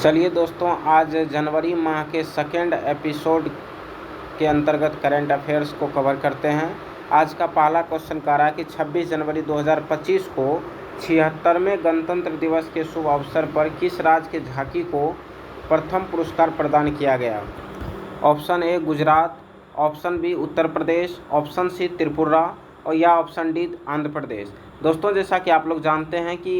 चलिए दोस्तों, आज जनवरी माह के सेकेंड एपिसोड के अंतर्गत करंट अफेयर्स को कवर करते हैं। आज का पहला क्वेश्चन कह रहा है कि 26 जनवरी 2025 को 76वें गणतंत्र दिवस के शुभ अवसर पर किस राज्य के झांकी को प्रथम पुरस्कार प्रदान किया गया। Option A Gujarat, option B Uttar Pradesh, option C Tripura और या ऑप्शन डी आंध्र प्रदेश। दोस्तों, जैसा कि आप लोग जानते हैं कि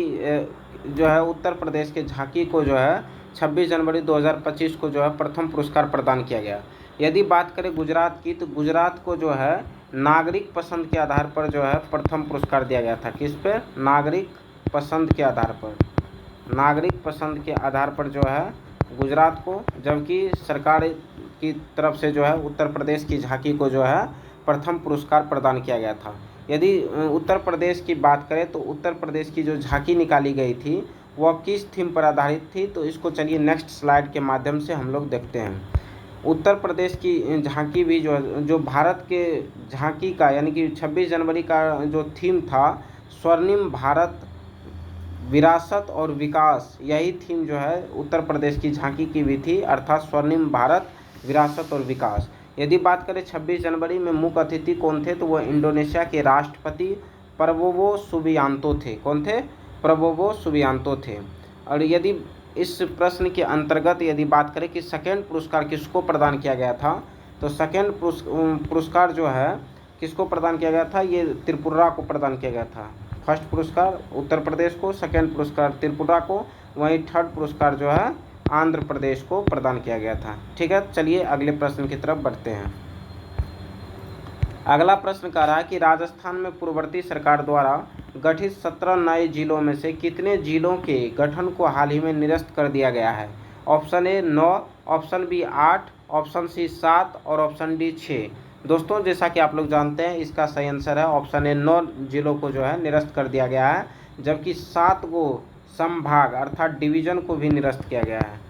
जो है उत्तर प्रदेश के झांकी को जो है 26 जनवरी 2025 को जो है प्रथम पुरस्कार प्रदान किया गया। यदि बात करें गुजरात की, तो गुजरात को जो है नागरिक पसंद के आधार पर जो है प्रथम पुरस्कार दिया गया था। किस पे? नागरिक पसंद के आधार पर। नागरिक पसंद के आधार पर जो है गुजरात को, जबकि सरकार की तरफ से जो है उत्तर प्रदेश की झांकी को जो है प्रथम पुरस्कार प्रदान किया गया था। यदि उत्तर प्रदेश की बात करें तो उत्तर प्रदेश की जो झांकी निकाली गई थी वह किस थीम पर आधारित थी, तो इसको चलिए नेक्स्ट स्लाइड के माध्यम से हम लोग देखते हैं। उत्तर प्रदेश की झांकी भी जो भारत के झांकी का यानी कि 26 जनवरी का जो थीम था, स्वर्णिम भारत विरासत और विकास, यही थीम जो है उत्तर प्रदेश की झांकी की भी थी, अर्थात स्वर्णिम भारत विरासत और विकास। यदि बात करें 26 जनवरी में मुख्य अतिथि कौन थे, तो वह इंडोनेशिया के राष्ट्रपति प्रबोवो सुबियांतो थे। कौन थे? प्रबोवो सुबियांतो थे। और यदि इस प्रश्न के अंतर्गत यदि बात करें कि सेकेंड पुरस्कार किसको प्रदान किया गया था, तो सेकेंड पुरस्कार जो है किसको प्रदान किया गया था, ये त्रिपुरा को प्रदान किया गया था। फर्स्ट पुरस्कार उत्तर प्रदेश को, सेकेंड पुरस्कार त्रिपुरा को, वहीं थर्ड पुरस्कार जो है आंध्र प्रदेश को प्रदान किया गया था। ठीक है, चलिए अगले प्रश्न की तरफ बढ़ते हैं। अगला प्रश्न कह रहा है कि राजस्थान में पूर्ववर्ती सरकार द्वारा गठित 17 नए जिलों में से कितने जिलों के गठन को हाल ही में निरस्त कर दिया गया है। Option A 9, option B 8, option C 7 और ऑप्शन डी 6। दोस्तों, जैसा कि आप लोग जानते हैं इसका सही आंसर है ऑप्शन ए, 9 जिलों को जो है निरस्त कर दिया गया है, जबकि 7 को संभाग अर्थात डिवीज़न को भी निरस्त किया गया है।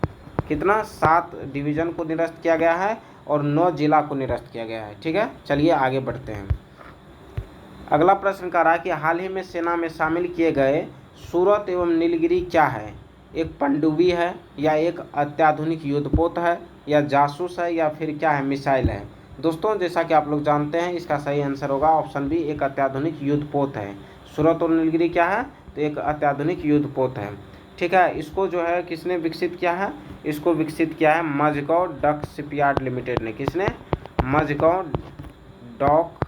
कितना? 7 डिवीज़न को निरस्त किया गया है और 9 जिला को निरस्त किया गया है। ठीक है, चलिए आगे बढ़ते हैं। अगला प्रश्न कह रहा है कि हाल ही में सेना में शामिल किए गए सूरत एवं नीलगिरी क्या है। एक पनडुब्बी है, या एक अत्याधुनिक युद्धपोत है, या जासूस है, या फिर क्या है, मिसाइल है। दोस्तों, जैसा कि आप लोग जानते हैं इसका सही आंसर होगा ऑप्शन बी, एक अत्याधुनिक युद्धपोत है। सूरत और नीलगिरी क्या है, तो एक अत्याधुनिक युद्धपोत है। ठीक है, इसको जो है किसने विकसित किया है? इसको विकसित किया है मझगांव डॉक शिपयार्ड लिमिटेड ने। किसने? मझगांव डॉक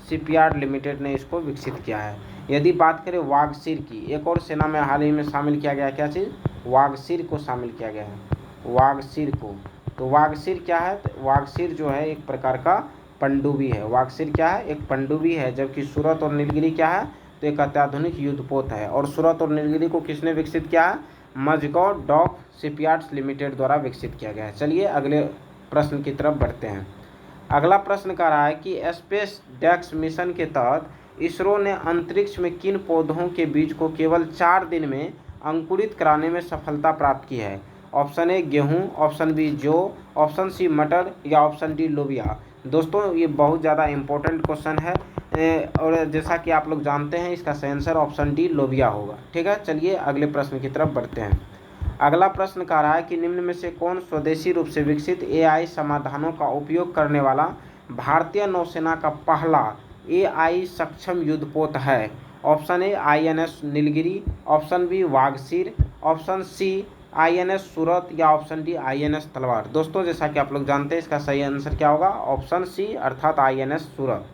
शिपयार्ड लिमिटेड ने इसको विकसित किया है। यदि बात करें वागसीर की, एक और सेना में हाल ही में शामिल किया गया, क्या चीज़? वागसीर को शामिल किया गया है। वागसीर को, तो वागसीर क्या है? तो वागसीर जो है एक प्रकार का पनडुब्बी है। वागसीर क्या है? एक पनडुब्बी है। जबकि सूरत और नीलगिरी क्या है? तो एक अत्याधुनिक युद्धपोत है। और सूरत और नीलगिरी को किसने विकसित किया है? मझगांव डॉक शिपयार्ड्स लिमिटेड द्वारा विकसित किया गया है। चलिए अगले प्रश्न की तरफ बढ़ते हैं। अगला प्रश्न कह रहा है कि स्पेस डेक्स मिशन के तहत इसरो ने अंतरिक्ष में किन पौधों के बीज को केवल 4 दिन में अंकुरित कराने में सफलता प्राप्त की है। ऑप्शन ए गेहूँ, ऑप्शन बी जौ, ऑप्शन सी मटर, या ऑप्शन डी लोबिया। दोस्तों, ये बहुत ज़्यादा इम्पोर्टेंट क्वेश्चन है और जैसा कि आप लोग जानते हैं इसका सही आंसर ऑप्शन डी लोबिया होगा। ठीक है, चलिए अगले प्रश्न की तरफ बढ़ते हैं। अगला प्रश्न कह रहा है कि निम्न में से कौन स्वदेशी रूप से विकसित एआई समाधानों का उपयोग करने वाला भारतीय नौसेना का पहला एआई सक्षम युद्धपोत है। Option A INS Nilgiri, option B Vagsheer, option C INS Surat, या ऑप्शन डी आईएनएस तलवार। दोस्तों, जैसा कि आप लोग जानते हैं इसका सही आंसर क्या होगा? ऑप्शन सी अर्थात आईएनएस सूरत।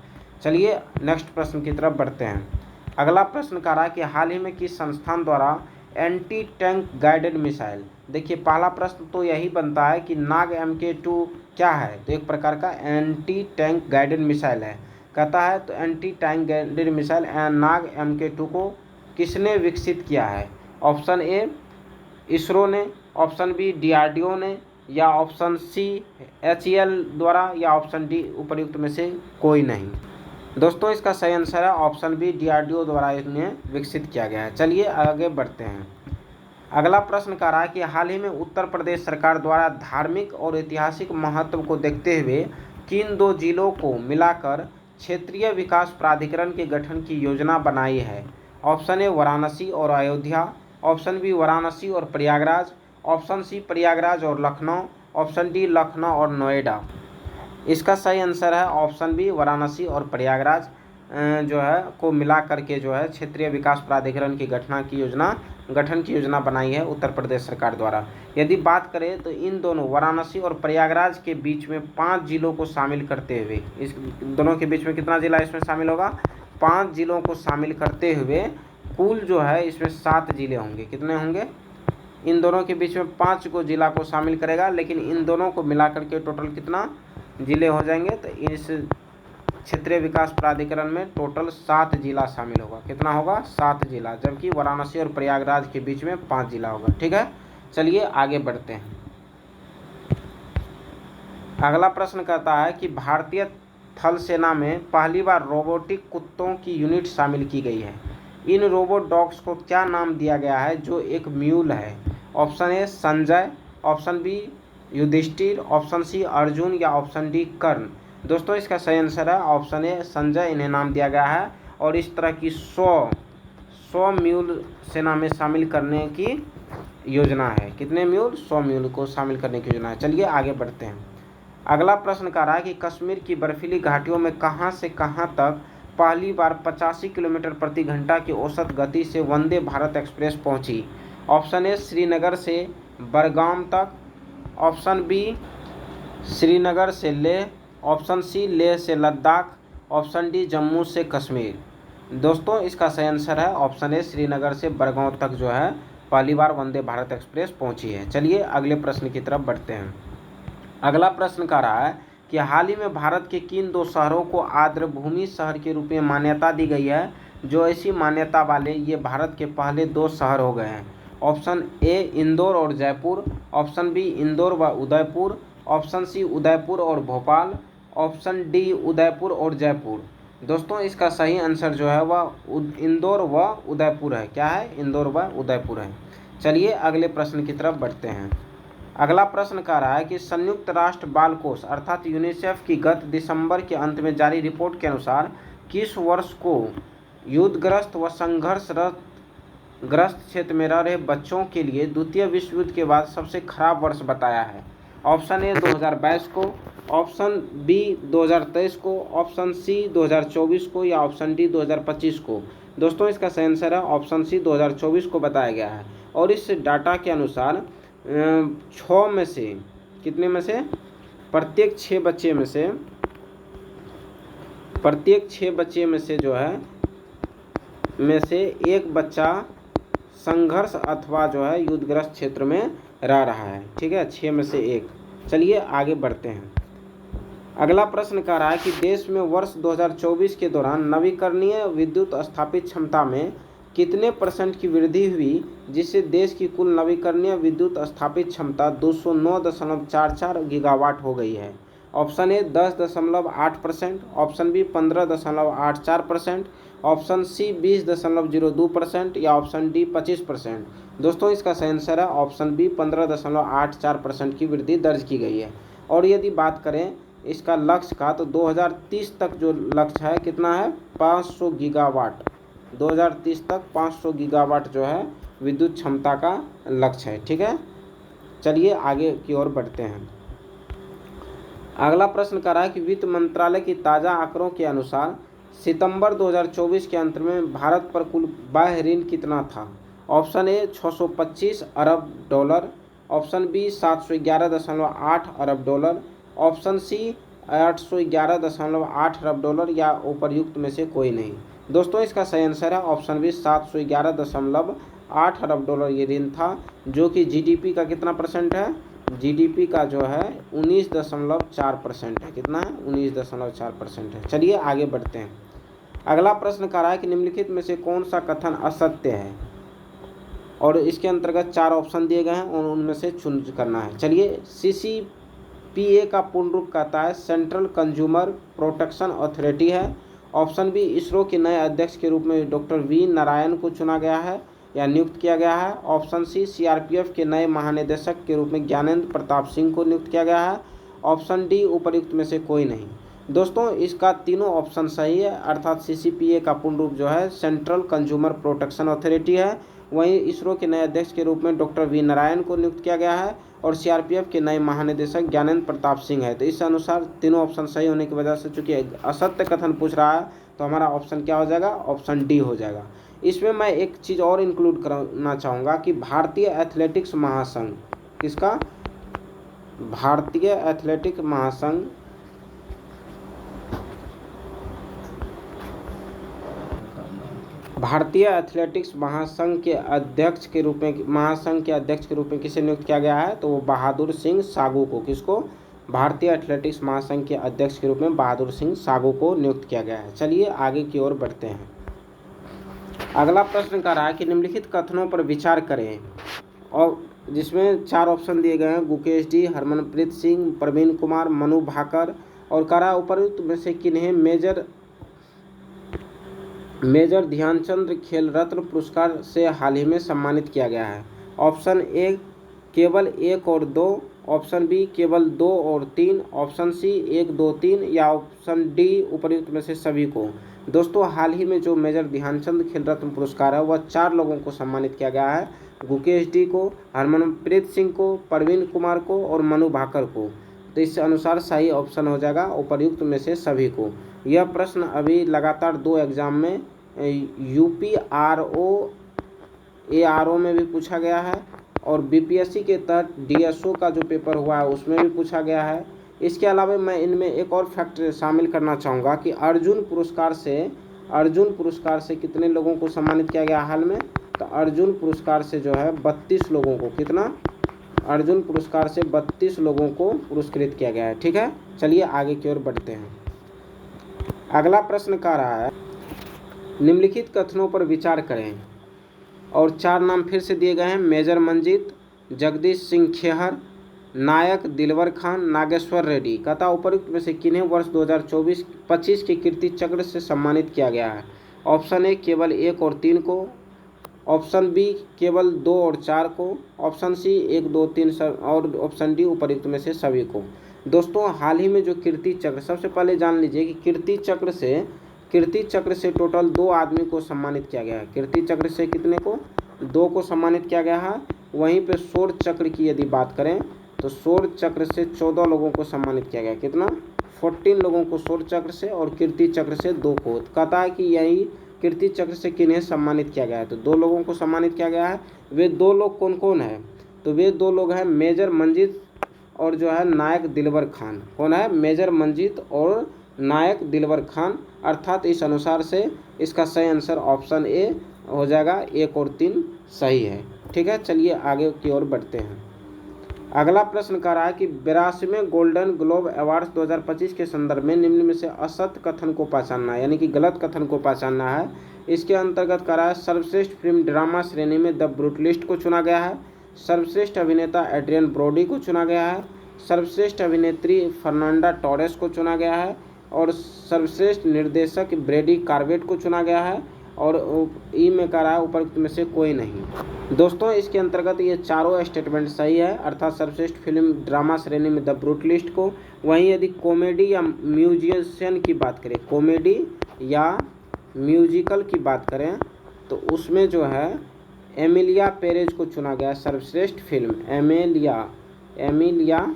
चलिए नेक्स्ट प्रश्न की तरफ बढ़ते हैं। अगला प्रश्न कह रहा है कि हाल ही में किस संस्थान द्वारा एंटी टैंक गाइडेड मिसाइल। देखिए, पहला प्रश्न तो यही बनता है कि नाग MK2 क्या है, तो एक प्रकार का एंटी टैंक गाइडेड मिसाइल है। कहता है तो एंटी टैंक गाइडेड मिसाइल नाग MK2 को किसने विकसित किया है। ऑप्शन ए इसरो ने, ऑप्शन बी DRDO ने, या ऑप्शन सी HAL द्वारा, या ऑप्शन डी उपर्युक्त में से कोई नहीं। दोस्तों, इसका सही आंसर है ऑप्शन बी DRDO द्वारा इन्हें विकसित किया गया है। चलिए आगे बढ़ते हैं। अगला प्रश्न कह रहा है कि हाल ही में उत्तर प्रदेश सरकार द्वारा धार्मिक और ऐतिहासिक महत्व को देखते हुए किन 2 जिलों को मिलाकर क्षेत्रीय विकास प्राधिकरण के गठन की योजना बनाई है। ऑप्शन ए वाराणसी और अयोध्या, ऑप्शन बी वाराणसी और प्रयागराज, ऑप्शन सी प्रयागराज और लखनऊ, ऑप्शन डी लखनऊ और नोएडा। इसका सही आंसर है ऑप्शन बी वाराणसी और प्रयागराज जो है को मिला करके जो है क्षेत्रीय विकास प्राधिकरण की गठन की योजना बनाई है उत्तर प्रदेश सरकार द्वारा। यदि बात करें तो इन दोनों वाराणसी और प्रयागराज के बीच में 5 जिलों को शामिल करते हुए, इस दोनों के बीच में कितना जिला इसमें शामिल होगा, 5 जिलों को शामिल करते हुए कुल जो है इसमें 7 जिले होंगे। कितने होंगे, इन दोनों के बीच में 5 को जिला को शामिल करेगा, लेकिन इन दोनों को मिला करके टोटल कितना जिले हो जाएंगे, तो इस क्षेत्रीय विकास प्राधिकरण में टोटल 7 जिला शामिल होगा। कितना होगा, 7 जिला, जबकि वाराणसी और प्रयागराज के बीच में 5 जिला होगा। ठीक है, चलिए आगे बढ़ते हैं। अगला प्रश्न कहता है कि भारतीय थल सेना में पहली बार रोबोटिक कुत्तों की यूनिट शामिल की गई है। इन रोबोट डॉग्स को क्या नाम दिया गया है जो एक म्यूल है? Option A Sanjay, option B Yudhishthir, option C Arjun या ऑप्शन डी कर्ण। दोस्तों इसका सही आंसर है ऑप्शन ए संजय, इन्हें नाम दिया गया है और इस तरह की 100 म्यूल सेना में शामिल करने की योजना है। कितने म्यूल, 100 म्यूल को शामिल करने की योजना है। चलिए आगे बढ़ते हैं। अगला प्रश्न कह रहा है कि कश्मीर की बर्फीली घाटियों में कहां से कहां तक पहली बार 85 किलोमीटर प्रति घंटा की औसत गति से वंदे भारत एक्सप्रेस पहुंची? ऑप्शन ए श्रीनगर से बडगाम तक, ऑप्शन बी श्रीनगर से लेह, ऑप्शन सी लेह से लद्दाख, ऑप्शन डी जम्मू से कश्मीर। दोस्तों इसका सही आंसर है ऑप्शन ए श्रीनगर से बडगाम तक जो है पहली बार वंदे भारत एक्सप्रेस पहुंची है। चलिए अगले प्रश्न की तरफ बढ़ते हैं। अगला प्रश्न कह रहा है कि हाल ही में भारत के किन 2 शहरों को आर्द्रभूमि शहर के रूप में मान्यता दी गई है? जो ऐसी मान्यता वाले ये भारत के पहले 2 शहर हो गए हैं। ऑप्शन ए इंदौर और जयपुर, ऑप्शन बी इंदौर व उदयपुर, ऑप्शन सी उदयपुर और भोपाल, ऑप्शन डी उदयपुर और जयपुर। दोस्तों इसका सही आंसर जो है वह इंदौर व उदयपुर है। क्या है, इंदौर व उदयपुर है। चलिए अगले प्रश्न की तरफ बढ़ते हैं। अगला प्रश्न कह रहा है कि संयुक्त राष्ट्र बाल कोष अर्थात यूनिसेफ की गत दिसंबर के अंत में जारी रिपोर्ट के अनुसार किस वर्ष को युद्धग्रस्त व संघर्षरत ग्रस्त क्षेत्र में रह रहे बच्चों के लिए द्वितीय विश्व युद्ध के बाद सबसे खराब वर्ष बताया है? ऑप्शन ए 2022 को, ऑप्शन बी 2023 को, ऑप्शन सी 2024 को या ऑप्शन डी 2025 को। दोस्तों इसका सही आंसर है ऑप्शन सी 2024 को बताया गया है। और इस डाटा के अनुसार 6 में से, कितने में से, प्रत्येक 6 बच्चे में से जो है में से एक बच्चा संघर्ष अथवा जो है युद्धग्रस्त क्षेत्र में रह रहा है। ठीक है, 6 में से 1। चलिए आगे बढ़ते हैं। अगला प्रश्न कह रहा है कि देश में वर्ष 2024 के दौरान नवीकरणीय विद्युत स्थापित क्षमता में कितने % की वृद्धि हुई, जिससे देश की कुल नवीकरणीय विद्युत स्थापित क्षमता 209.44 गीगावाट हो गई है? Option A 10.8%, option B 15.84%, option C 20.02% या ऑप्शन डी 25%। दोस्तों इसका सही आंसर है ऑप्शन बी 15.84% की वृद्धि दर्ज की गई है। और यदि बात करें इसका लक्ष्य का, तो 2030 तक जो लक्ष्य है कितना है, 500 गीगावाट। 2030 तक 500 गीगावाट जो है विद्युत क्षमता का लक्ष्य है। ठीक है, चलिए आगे की ओर बढ़ते हैं। अगला प्रश्न कह रहा है कि वित्त मंत्रालय की ताज़ा आंकड़ों के अनुसार सितंबर 2024 के अंत में भारत पर कुल बाह्य ऋण कितना था? ऑप्शन ए 625 अरब डॉलर, ऑप्शन बी 711.8 अरब डॉलर, ऑप्शन सी 811.8 अरब डॉलर या उपर्युक्त में से कोई नहीं। दोस्तों इसका सही आंसर है ऑप्शन बी 711.8 अरब डॉलर ये ऋण था, जो कि जीडीपी का कितना % है, जीडीपी का जो है 19.4% है। कितना है, 19.4% है। चलिए आगे बढ़ते हैं। अगला प्रश्न कह रहा है कि निम्नलिखित में से कौन सा कथन असत्य है? और इसके अंतर्गत 4 ऑप्शन दिए गए हैं और उनमें से चुन करना है। चलिए, CCPA का पूर्ण रूप कहता है सेंट्रल कंज्यूमर प्रोटेक्शन अथॉरिटी है। ऑप्शन बी इसरो के नए अध्यक्ष के रूप में डॉक्टर वी नारायण को चुना गया है या नियुक्त किया गया है। ऑप्शन सी CRPF के नए महानिदेशक के रूप में ज्ञानेंद्र प्रताप सिंह को नियुक्त किया गया है। ऑप्शन डी उपर्युक्त में से कोई नहीं। दोस्तों इसका तीनों ऑप्शन सही है, अर्थात CCPA का पूर्ण रूप जो है सेंट्रल कंज्यूमर प्रोटेक्शन अथॉरिटी है वहीं इसरो के नए अध्यक्ष के रूप में डॉक्टर वी नारायण को नियुक्त किया गया है और सीआरपीएफ के नए महानिदेशक ज्ञानेंद्र प्रताप सिंह है। तो इस अनुसार तीनों ऑप्शन सही होने की वजह से चूंकि असत्य कथन पूछ रहा है तो हमारा ऑप्शन क्या हो जाएगा, ऑप्शन डी हो जाएगा। इसमें मैं एक चीज़ और इंक्लूड करना चाहूँगा कि भारतीय एथलेटिक्स महासंघ, किसका, भारतीय एथलेटिक्स महासंघ भारतीय एथलेटिक्स महासंघ के अध्यक्ष के रूप में किसे नियुक्त किया गया है, तो वो बहादुर सिंह सागू को, किसको, भारतीय एथलेटिक्स महासंघ के अध्यक्ष के रूप में बहादुर सिंह सागू को नियुक्त किया गया है। चलिए आगे की ओर बढ़ते हैं। अगला प्रश्न कह रहा है कि निम्नलिखित कथनों पर विचार करें, और जिसमें 4 ऑप्शन दिए गए हैं, गुकेश डी, हरमनप्रीत सिंह, प्रवीण कुमार, मनु भाकर, और कह रहा है उपरोक्त में से किन्हें मेजर ध्यानचंद खेल रत्न पुरस्कार से हाल ही में सम्मानित किया गया है। ऑप्शन ए केवल 1 और 2, ऑप्शन बी केवल 2 और 3, ऑप्शन सी 1, 2, 3, या ऑप्शन डी उपरोक्त में से सभी को। दोस्तों हाल ही में जो मेजर ध्यानचंद खेल रत्न पुरस्कार है वह 4 लोगों को सम्मानित किया गया है, गुकेश डी को, हरमनप्रीत सिंह को, प्रवीण कुमार को और मनु भाकर को। तो इस अनुसार सही ऑप्शन हो जाएगा उपर्युक्त में से सभी को। यह प्रश्न अभी लगातार 2 एग्जाम में यूपीआरओ एआरओ में भी पूछा गया है और बीपीएससी के तहत डीएसओ का जो पेपर हुआ है उसमें भी पूछा गया है। इसके अलावा मैं इनमें एक और फैक्ट शामिल करना चाहूँगा कि अर्जुन पुरस्कार से कितने लोगों को सम्मानित किया गया हाल में, तो अर्जुन पुरस्कार से जो है 32 लोगों को, कितना, अर्जुन पुरस्कार से 32 लोगों को पुरस्कृत किया गया है। ठीक है, चलिए आगे की ओर बढ़ते हैं। अगला प्रश्न कह रहा है निम्नलिखित कथनों पर विचार करें, और 4 नाम फिर से दिए गए हैं, मेजर मंजीत, जगदीश सिंह खेहर, नायक दिलवर खान, नागेश्वर रेड्डी। कथा उपरोक्त में से किन्हें वर्ष 2024-25 के कीर्ति चक्र से सम्मानित किया गया है। ऑप्शन ए केवल 1 और 3 को, ऑप्शन बी केवल 2 और 4 को, ऑप्शन सी 1, 2, 3 और ऑप्शन डी उपरोक्त में से सभी को। दोस्तों हाल ही में जो कीर्ति चक्र, सबसे पहले जान लीजिए कि कीर्ति चक्र से टोटल 2 आदमी को सम्मानित किया गया है। कीर्ति चक्र से कितने को, 2 को सम्मानित किया गया है। वहीं पे शौर्य चक्र की यदि बात करें तो शौर्य चक्र से 14 लोगों को सम्मानित किया गया, कितना, 14 लोगों को शौर्य चक्र से, और कीर्ति चक्र से 2 को। कहता है कि यही कीर्ति चक्र से किन्हें सम्मानित किया गया है, तो 2 लोगों को सम्मानित किया गया है। वे 2 लोग कौन कौन है, तो वे 2 लोग हैं मेजर मंजीत और जो है नायक दिलवर खान। कौन है, मेजर मंजीत और नायक दिलवर खान। अर्थात इस अनुसार से इसका सही आंसर ऑप्शन ए हो जाएगा, 1 और 3 सही है। ठीक है, चलिए आगे की ओर बढ़ते हैं। अगला प्रश्न कह रहा है कि 82वें गोल्डन ग्लोब अवार्ड्स 2025 के संदर्भ में निम्न में से असत्य कथन को पहचानना है, यानी कि गलत कथन को पहचानना है। इसके अंतर्गत कह रहा है सर्वश्रेष्ठ फिल्म ड्रामा श्रेणी में द ब्रूटलिस्ट को चुना गया है, सर्वश्रेष्ठ अभिनेता एड्रियन ब्रोडी को चुना गया है, सर्वश्रेष्ठ अभिनेत्री फर्नांडा टोरेस को चुना गया है, और सर्वश्रेष्ठ निर्देशक ब्रेडी कार्बेट को चुना गया है, और ई में कह रहा है उपरोक्त में से कोई नहीं। दोस्तों इसके अंतर्गत ये चारों स्टेटमेंट सही है, अर्थात सर्वश्रेष्ठ फिल्म ड्रामा श्रेणी में द ब्रूटलिस्ट को। वहीं यदि कॉमेडी या म्यूजिशियन की बात करें, कॉमेडी या म्यूजिकल की बात करें, तो उसमें जो है एमिलिया पेरेज को चुना गया सर्वश्रेष्ठ फिल्म, एमिलिया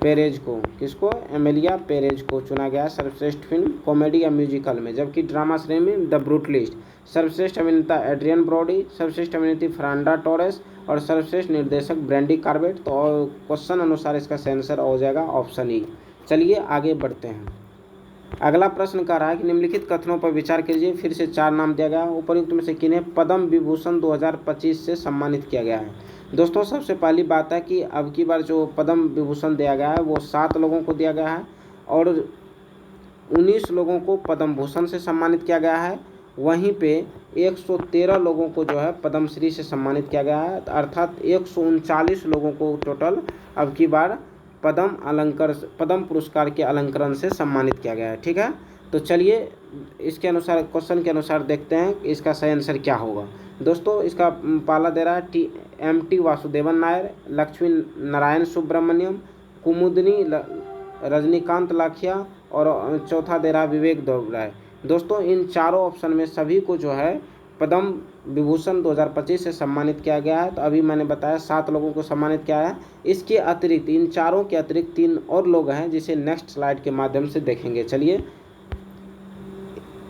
पेरेज को, किसको, एमिलिया पेरेज को चुना गया सर्वश्रेष्ठ फिल्म कॉमेडी या म्यूजिकल में। जबकि ड्रामा श्रेणी में द ब्रूटलिस्ट, सर्वश्रेष्ठ अभिनेता एड्रियन ब्रोडी, सर्वश्रेष्ठ अभिनेत्री फर्नांडा टोरेस और सर्वश्रेष्ठ निर्देशक ब्रेंडी कार्बेट। तो क्वेश्चन अनुसार इसका सही आंसर हो जाएगा ऑप्शन ई। चलिए आगे बढ़ते हैं। अगला प्रश्न कह रहा है कि निम्नलिखित कथनों पर विचार कीजिए। फिर से 4 नाम दिया गया, उपयुक्त में से किन्हें पद्म विभूषण 2025 से सम्मानित किया गया है। दोस्तों सबसे पहली बात है कि अब की बार जो पद्म विभूषण दिया गया है वो 7 लोगों को दिया गया है और 19 लोगों को पद्म भूषण से सम्मानित किया गया है। वहीं पे 113 लोगों को जो है पद्मश्री से सम्मानित किया गया है, अर्थात 139 लोगों को टोटल अब की बार पद्म पुरस्कार के अलंकरण से सम्मानित किया गया है। ठीक है, तो चलिए इसके अनुसार क्वेश्चन के अनुसार देखते हैं कि इसका सही आंसर क्या होगा। दोस्तों इसका पहला दे रहा है MT वासुदेवन नायर, लक्ष्मी नारायण सुब्रमण्यम, कुमुदनी रजनीकांत लाखिया और चौथा दे रहा है विवेक देवराय। दोस्तों इन चारों ऑप्शन में सभी को जो है पद्म विभूषण 2025 से सम्मानित किया गया है। तो अभी मैंने बताया 7 लोगों को सम्मानित किया है। इसके अतिरिक्त, इन चारों के अतिरिक्त 3 और लोग हैं जिसे नेक्स्ट स्लाइड के माध्यम से देखेंगे। चलिए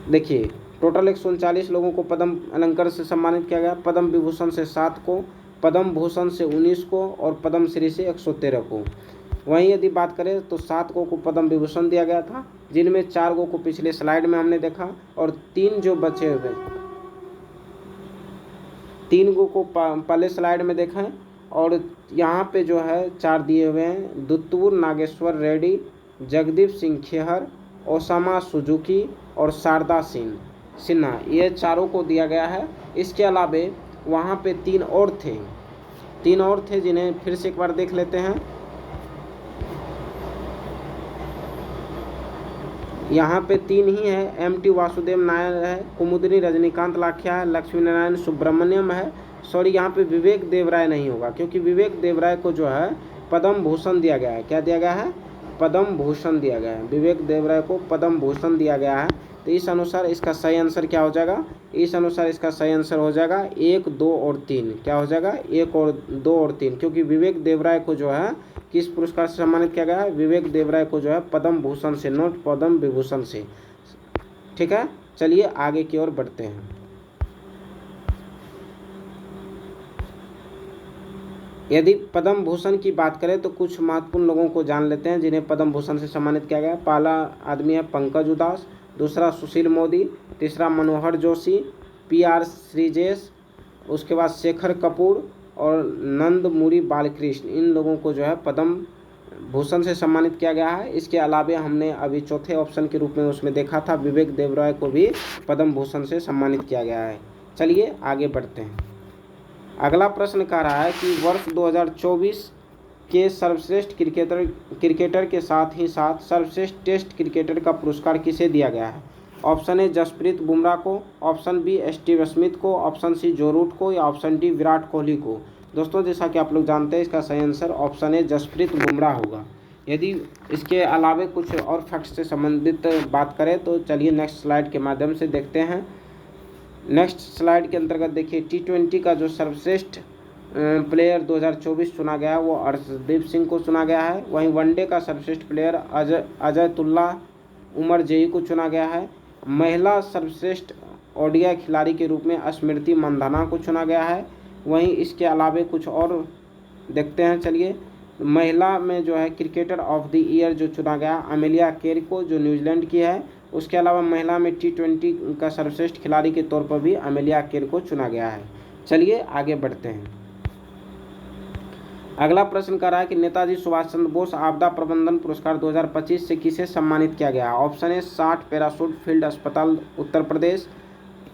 देखिए, टोटल 139 लोगों को पद्म अलंकार से सम्मानित किया गया। पद्म विभूषण से 7 को, पद्म भूषण से 19 को और पद्म श्री से 113 को। वहीं यदि बात करें तो 7 को पद्म विभूषण दिया गया था, जिनमें 4 को पिछले स्लाइड में हमने देखा और 3 जो बचे हुए, 3 को पहले स्लाइड में देखा है और यहाँ पे जो है 4 दिए हुए हैं। दुत्तूर नागेश्वर रेड्डी, जगदीप सिंह खेहर, ओसामा सुजुकी और शारदा सिन्हा, ये चारों को दिया गया है। इसके अलावे वहाँ पे 3 और थे जिन्हें फिर से एक बार देख लेते हैं। यहाँ पे 3 ही है, MT वासुदेव नायर है, कुमुदनी रजनीकांत लाखिया है, लक्ष्मी नारायण सुब्रमण्यम है। सॉरी, यहाँ पे विवेक देवराय नहीं होगा, क्योंकि विवेक देवराय को जो है पद्म भूषण दिया गया है। क्या दिया गया है? पद्म भूषण दिया गया है। विवेक देवराय को पद्म भूषण दिया गया है। तो इस अनुसार इसका सही आंसर क्या हो जाएगा? इस अनुसार इसका सही आंसर हो जाएगा 1, 2 और 3। क्या हो जाएगा? 1 और 2 और 3, क्योंकि विवेक देवराय को जो है किस पुरस्कार से सम्मानित किया गया है? विवेक देवराय को जो है पद्म भूषण से, नोट पद्म विभूषण से। ठीक है, चलिए आगे की ओर बढ़ते हैं। यदि पद्म भूषण की बात करें तो कुछ महत्वपूर्ण लोगों को जान लेते हैं जिन्हें पद्म भूषण से सम्मानित किया गया। पहला आदमी है पंकज उदास, दूसरा सुशील मोदी, तीसरा मनोहर जोशी, PR श्रीजेश, उसके बाद शेखर कपूर और नंदमुरी बालकृष्ण। इन लोगों को जो है पद्म भूषण से सम्मानित किया गया है। इसके अलावा हमने अभी चौथे ऑप्शन के रूप में उसमें देखा था, विवेक देवराय को भी पद्म भूषण से सम्मानित किया गया है। चलिए आगे बढ़ते हैं। अगला प्रश्न कह रहा है कि वर्ष 2024 के सर्वश्रेष्ठ क्रिकेटर के साथ ही साथ सर्वश्रेष्ठ टेस्ट क्रिकेटर का पुरस्कार किसे दिया गया है? ऑप्शन ए जसप्रीत बुमराह को, ऑप्शन बी स्टीव स्मिथ को, ऑप्शन सी जो रूट को या ऑप्शन डी विराट कोहली को। दोस्तों, जैसा कि आप लोग जानते हैं, इसका सही answer option A Jasprit Bumrah होगा। यदि इसके अलावा कुछ और फैक्ट्स से संबंधित बात करें तो चलिए नेक्स्ट स्लाइड के माध्यम से देखते हैं। नेक्स्ट स्लाइड के अंतर्गत देखिए, T20 का जो सर्वश्रेष्ठ प्लेयर 2024 चुना गया है वो अर्शदीप सिंह को चुना गया है। वहीं वनडे का सर्वश्रेष्ठ प्लेयर अजयतुल्ला उमर जेई को चुना गया है। महिला सर्वश्रेष्ठ ODI खिलाड़ी के रूप में स्मृति मंधाना को चुना गया है। वहीं इसके अलावा कुछ और देखते हैं। चलिए, महिला में जो है क्रिकेटर ऑफ द ईयर जो चुना गया अमेलिया केर को, जो न्यूजीलैंड की है। उसके अलावा महिला में T20 का सर्वश्रेष्ठ खिलाड़ी के तौर पर भी अमेलिया केर को चुना गया है। चलिए आगे बढ़ते हैं। अगला प्रश्न कर रहा है कि नेताजी सुभाष चंद्र बोस आपदा प्रबंधन पुरस्कार 2025 से किसे सम्मानित किया गया? ऑप्शन ए 60 पैराशूट फील्ड अस्पताल उत्तर प्रदेश,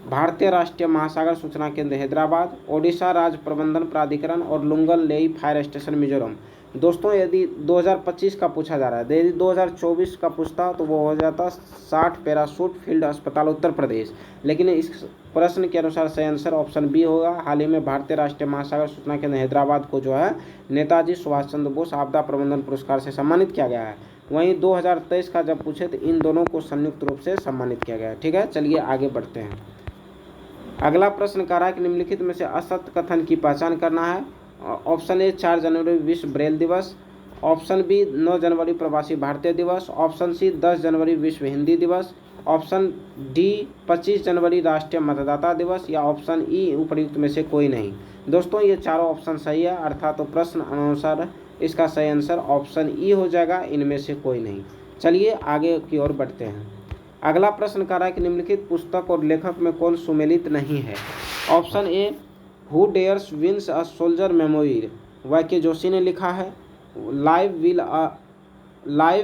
भारतीय राष्ट्रीय महासागर सूचना केंद्र हैदराबाद, ओडिशा राज्य प्रबंधन प्राधिकरण और लुंगल लेई फायर स्टेशन मिजोरम। दोस्तों, यदि 2025 का पूछा जा रहा है, यदि 2024 का पूछता तो वो हो जाता 60 पैराशूट फील्ड अस्पताल उत्तर प्रदेश। लेकिन इस प्रश्न के अनुसार सही आंसर ऑप्शन बी होगा। हाल ही में भारतीय राष्ट्रीय महासागर सूचना केंद्र हैदराबाद को जो है नेताजी सुभाष चंद्र बोस आपदा प्रबंधन पुरस्कार से सम्मानित किया गया है। वहीं 2023 का जब पूछे तो इन दोनों को संयुक्त रूप से सम्मानित किया गया है। ठीक है, चलिए आगे बढ़ते हैं। अगला प्रश्न कह रहा है कि निम्नलिखित में से असत्य कथन की पहचान करना है। ऑप्शन ए 4 जनवरी विश्व ब्रेल दिवस, ऑप्शन बी 9 जनवरी प्रवासी भारतीय दिवस, ऑप्शन सी 10 जनवरी विश्व हिंदी दिवस, ऑप्शन डी 25 जनवरी राष्ट्रीय मतदाता दिवस या ऑप्शन ई उपर्युक्त में से कोई नहीं। दोस्तों, ये चारों ऑप्शन सही है, अर्थात तो प्रश्न अनुसार इसका सही आंसर ऑप्शन ई हो जाएगा, इनमें से कोई नहीं। चलिए आगे की ओर बढ़ते हैं। अगला प्रश्न कह रहा है कि निम्नलिखित पुस्तक और लेखक में कौन सुमेलित नहीं है? Option A who dares wins a soldier memoir, YK Joshi ने लिखा है। Live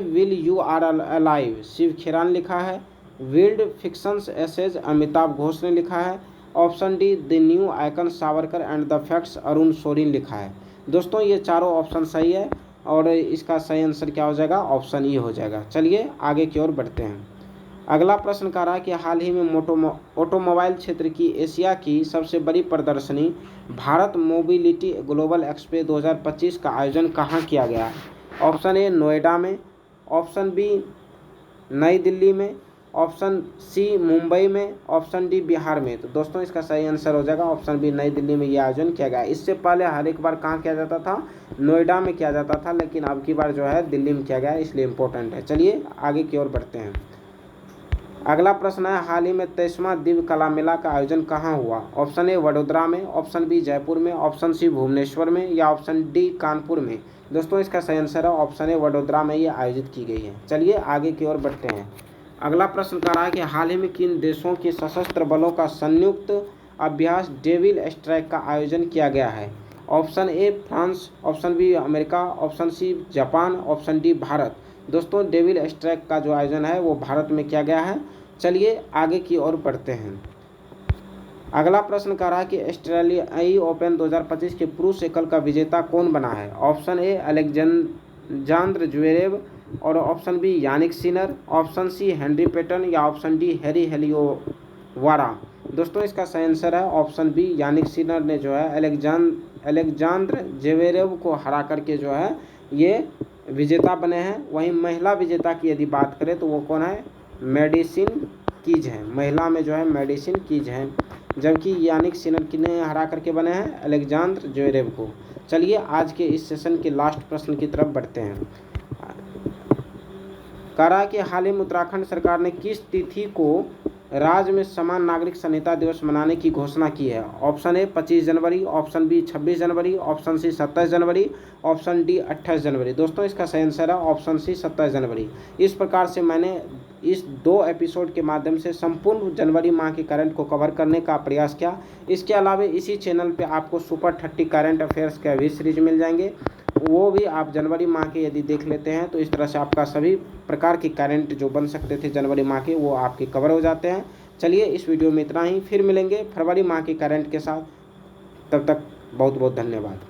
will you are alive, Shiv Khera लिखा है। Wild fictions essays, Amitabh Ghosh ने लिखा है। Option D the new icon Savarkar and the facts, Arun Shourie लिखा है। दोस्तों, ये चारों ऑप्शन सही है और इसका सही आंसर क्या हो जाएगा? ऑप्शन ई हो जाएगा। चलिए आगे की ओर बढ़ते हैं। अगला प्रश्न कह रहा है कि हाल ही में ऑटोमोबाइल क्षेत्र की एशिया की सबसे बड़ी प्रदर्शनी भारत मोबिलिटी ग्लोबल एक्सपो 2025 का आयोजन कहाँ किया गया? ऑप्शन ए नोएडा में, ऑप्शन बी नई दिल्ली में, ऑप्शन सी मुंबई में, ऑप्शन डी बिहार में। तो दोस्तों इसका सही आंसर हो जाएगा ऑप्शन बी, नई दिल्ली में ये आयोजन किया गया। इससे पहले हर एक बार कहाँ किया जाता था, नोएडा में किया जाता था, लेकिन अब की बार जो है दिल्ली में किया गया, इसलिए इम्पोर्टेंट है। चलिए आगे की ओर बढ़ते हैं। अगला प्रश्न है, हाल ही में 23वां दिव्य कला मेला का आयोजन कहाँ हुआ? ऑप्शन ए वडोदरा में, ऑप्शन बी जयपुर में, ऑप्शन सी भुवनेश्वर में या ऑप्शन डी कानपुर में। दोस्तों इसका सही आंसर है ऑप्शन ए वडोदरा में ये आयोजित की गई है। चलिए आगे की ओर बढ़ते हैं। अगला प्रश्न कह रहा है कि हाल ही में किन देशों के सशस्त्र बलों का संयुक्त अभ्यास डेविल स्ट्राइक का आयोजन किया गया है? Option A France, option B America, option C Japan, option D Bharat. दोस्तों डेविल स्ट्राइक का जो आयोजन है वो भारत में किया गया है। चलिए आगे की ओर बढ़ते हैं। अगला प्रश्न कह रहा है कि ऑस्ट्रेलियाई ओपन 2025 के पुरुष एकल का विजेता कौन बना है? ऑप्शन ए अलेक्जेंडर ज्वेरेव और option B Jannik Sinner, option C Henry Patten या ऑप्शन डी हैरी हेलियोवारा। दोस्तों इसका सही आंसर है ऑप्शन बी, यानिक सिनर ने जो है अलेक्जेंडर ज्वेरेव को हरा करके जो है ये विजेता बने हैं। वहीं महिला विजेता की यदि बात करें तो वो कौन है? मेडिसिन कीज है, महिला में जो है मेडिसिन कीज है, जबकि यानिक सिनर किन्हें हरा करके बने हैं? अलेक्जेंडर ज्वेरेव को। चलिए आज के इस सेशन के लास्ट प्रश्न की तरफ बढ़ते हैं। कह रहा है कि हाल ही में उत्तराखंड सरकार ने किस तिथि को राज्य में समान नागरिक संहिता दिवस मनाने की घोषणा की है? ऑप्शन ए 25 जनवरी, ऑप्शन बी 26 जनवरी, ऑप्शन सी 27 जनवरी, ऑप्शन डी 28 जनवरी। दोस्तों इसका सही आंसर है ऑप्शन सी 27 जनवरी। इस प्रकार से मैंने इस 2 एपिसोड के माध्यम से संपूर्ण जनवरी माह के करंट को कवर करने का प्रयास किया। इसके अलावा इसी चैनल पे आपको सुपर 30 करंट अफेयर्स के भी सीरीज मिल जाएंगे, वो भी आप जनवरी माह के यदि देख लेते हैं तो इस तरह से आपका सभी प्रकार के करंट जो बन सकते थे जनवरी माह के वो आपके कवर हो जाते हैं। चलिए इस वीडियो में इतना ही, फिर मिलेंगे फरवरी माह के करंट के साथ। तब तक बहुत बहुत धन्यवाद।